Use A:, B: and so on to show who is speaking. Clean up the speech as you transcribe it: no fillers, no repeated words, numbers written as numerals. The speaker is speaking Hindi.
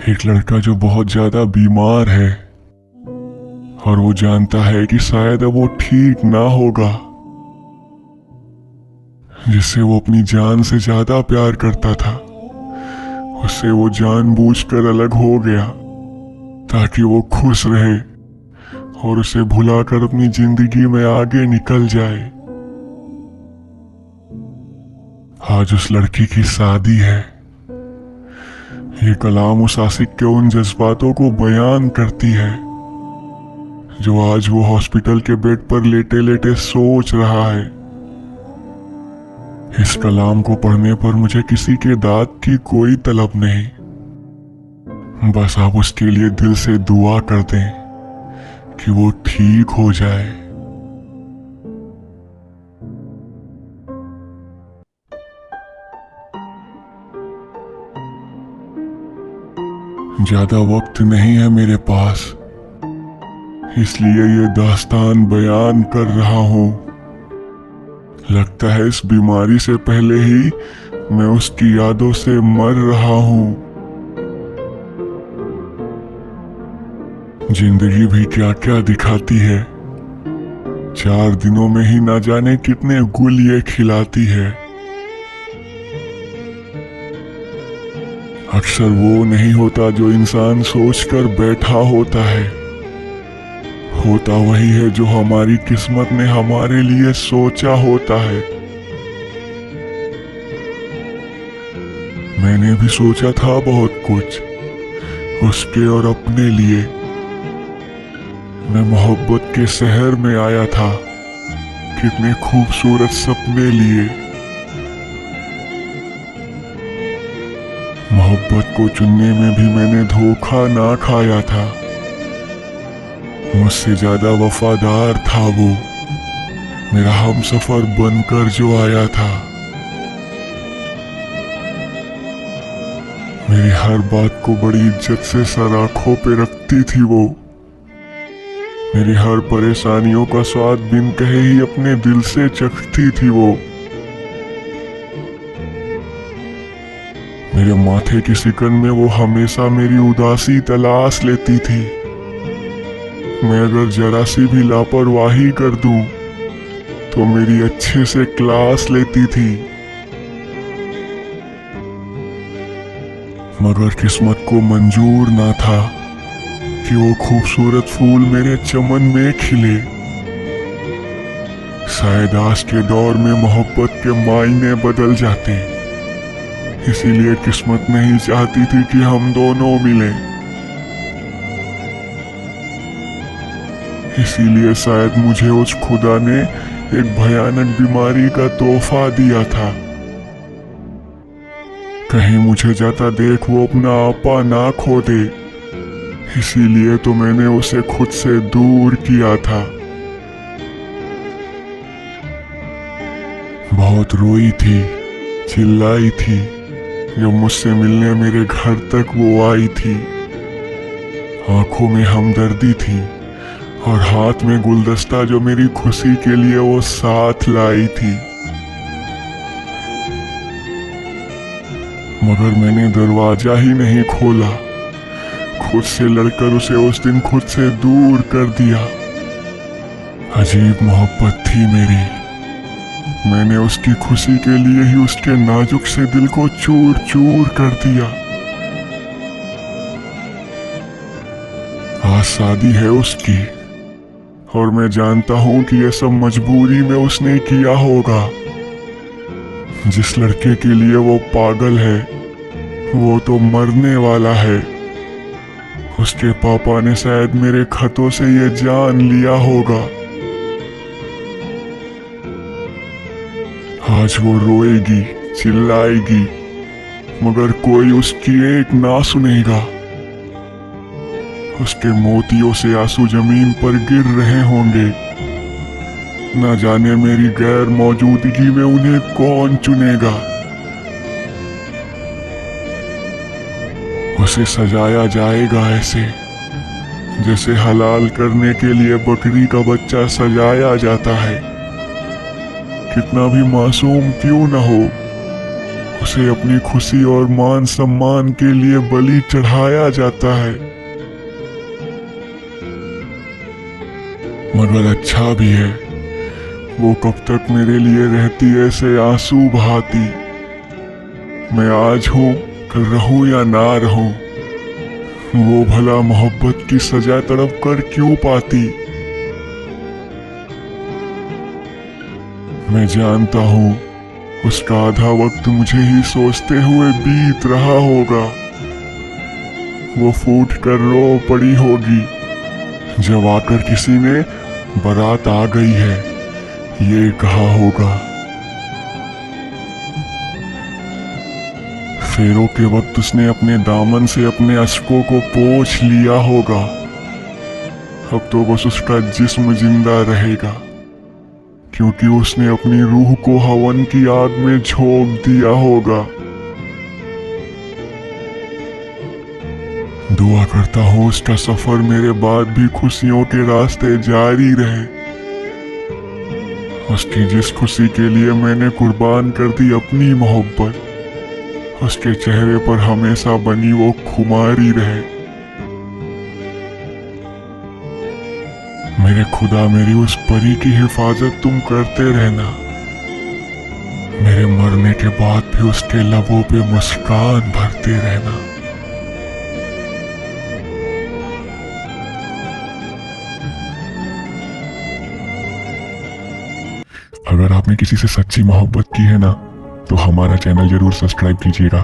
A: एक लड़का जो बहुत ज्यादा बीमार है और वो जानता है कि शायद अब वो ठीक ना होगा, जिससे वो अपनी जान से ज्यादा प्यार करता था। उससे वो जानबूझकर अलग हो गया ताकि वो खुश रहे और उसे भुलाकर अपनी जिंदगी में आगे निकल जाए। आज उस लड़की की शादी है। ये कलाम उस आशिक के उन जज्बातों को बयान करती है जो आज वो हॉस्पिटल के बेड पर लेटे लेटे सोच रहा है। इस कलाम को पढ़ने पर मुझे किसी के दाद की कोई तलब नहीं, बस आप उसके लिए दिल से दुआ कर दें कि वो ठीक हो जाए। ज्यादा वक्त नहीं है मेरे पास, इसलिए ये दास्तान बयान कर रहा हूं। लगता है इस बीमारी से पहले ही मैं उसकी यादों से मर रहा हूं। जिंदगी भी क्या क्या दिखाती है, 4 दिनों में ही ना जाने कितने गुल ये खिलाती है। अक्सर वो नहीं होता जो इंसान सोचकर बैठा होता है, होता वही है जो हमारी किस्मत ने हमारे लिए सोचा होता है। मैंने भी सोचा था बहुत कुछ उसके और अपने लिए। मैं मोहब्बत के शहर में आया था, कितने खूबसूरत सपने लिए। मोहब्बत को चुनने में भी मैंने धोखा ना खाया था। मुझसे ज्यादा वफादार था वो, मेरा हमसफर बनकर जो आया था। मेरी हर बात को बड़ी इज्जत से सर आंखों पे रखती थी वो। मेरी हर परेशानियों का स्वाद बिन कहे ही अपने दिल से चखती थी वो। मेरे माथे की सिकन में वो हमेशा मेरी उदासी तलाश लेती थी। मैं अगर जरा सी भी लापरवाही कर दूं तो मेरी अच्छे से क्लास लेती थी। मगर किस्मत को मंजूर ना था कि वो खूबसूरत फूल मेरे चमन में खिले। शायद आज के दौर में मोहब्बत के मायने बदल जाते, इसीलिए किस्मत नहीं चाहती थी कि हम दोनों मिलें। इसीलिए शायद मुझे उस खुदा ने एक भयानक बीमारी का तोहफा दिया था। कहीं मुझे जाता देख वो अपना आपा ना खो दे, इसीलिए तो मैंने उसे खुद से दूर किया था। बहुत रोई थी, चिल्लाई थी जब मुझसे मिलने मेरे घर तक वो आई थी। आंखों में हमदर्दी थी और हाथ में गुलदस्ता जो मेरी खुशी के लिए वो साथ लाई थी। मगर मैंने दरवाजा ही नहीं खोला, खुद से लड़कर उसे उस दिन खुद से दूर कर दिया। अजीब मोहब्बत थी मेरी, मैंने उसकी खुशी के लिए ही उसके नाजुक से दिल को चूर चूर कर दिया। आज शादी है उसकी और मैं जानता हूं कि यह सब मजबूरी में उसने किया होगा। जिस लड़के के लिए वो पागल है वो तो मरने वाला है। उसके पापा ने शायद मेरे खतों से ये जान लिया होगा। आज वो रोएगी, चिल्लाएगी, मगर कोई उसकी एक ना सुनेगा। उसके मोतियों से आंसू जमीन पर गिर रहे होंगे। न जाने मेरी गैर मौजूदगी में उन्हें कौन चुनेगा। उसे सजाया जाएगा ऐसे जैसे हलाल करने के लिए बकरी का बच्चा सजाया जाता है। कितना भी मासूम क्यों न हो, उसे अपनी खुशी और मान सम्मान के लिए बलि चढ़ाया जाता है। मगर अच्छा भी है, वो कब तक मेरे लिए रहती ऐसे आंसू बहाती। मैं आज हूं, कल रहूं या ना रहूं, वो भला मोहब्बत की सजा तड़प कर क्यों पाती। मैं जानता हूं उसका आधा वक्त मुझे ही सोचते हुए बीत रहा होगा। वो फूट कर रो पड़ी होगी जब आकर किसी ने बारात आ गई है ये कहा होगा। फेरों के वक्त उसने अपने दामन से अपने अश्कों को पोंछ लिया होगा। अब तो बस उसका जिस्म जिंदा रहेगा, क्योंकि उसने अपनी रूह को हवन की आग में झोंक दिया होगा। दुआ करता हूँ उसका सफर मेरे बाद भी खुशियों के रास्ते जारी रहे। उसकी जिस खुशी के लिए मैंने कुर्बान कर दी अपनी मोहब्बत, उसके चेहरे पर हमेशा बनी वो खुमारी रहे। मेरे खुदा, मेरी उस परी की हिफाजत तुम करते रहना। मेरे मरने के बाद भी उसके लबों पे मुस्कान भरते रहना। अगर आपने किसी से सच्ची मोहब्बत की है ना, तो हमारा चैनल जरूर सब्सक्राइब कीजिएगा।